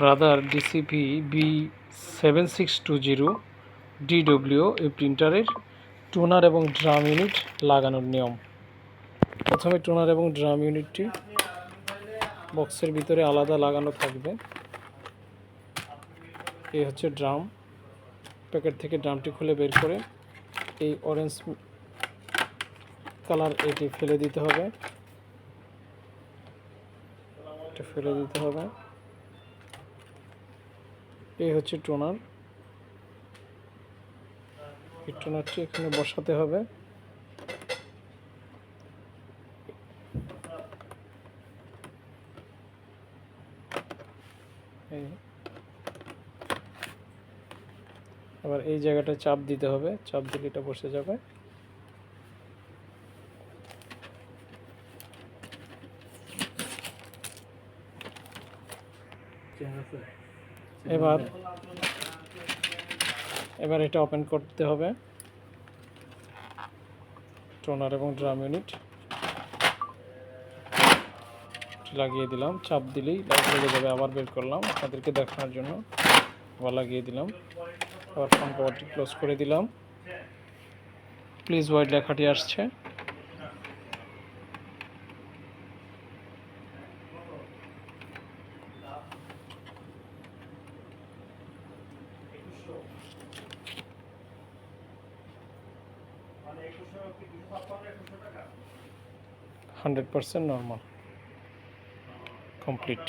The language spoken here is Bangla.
ব্রাদার ডিসিপি B7620 DW এই প্রিন্টারের টোনার এবং ড্রাম ইউনিট লাগানোর নিয়ম। প্রথমে টোনার এবং ড্রাম ইউনিটটি বক্সের ভিতরে আলাদা লাগানো থাকবে। এই হচ্ছে ড্রাম। প্যাকেট থেকে ড্রামটি খুলে বের করে এই অরেঞ্জ কালার এটি ফেলে দিতে হবে। এটা ফেলে দিতে হবে। এই হচ্ছে টোনার। এই টোনারটি এখানে বসাতে হবে। আবার এই জায়গাটা চাপ দিতে হবে, চাপ দিলে এটা বসে যাবে। এবার এটা ওপেন করতে হবে। টোনার এবং ড্রাম ইউনিট লাগিয়ে দিলাম, চাপ দিলেই লাইট লেগে যাবে। আবার বের করলাম আপনাদেরকে দেখানোর জন্য, আবার লাগিয়ে দিলাম। আবার ফোন কভারটি ক্লোজ করে দিলাম। প্লিজ ওয়াইড লেখাটি আসছে। মানে 100% নর্মাল, কমপ্লিট।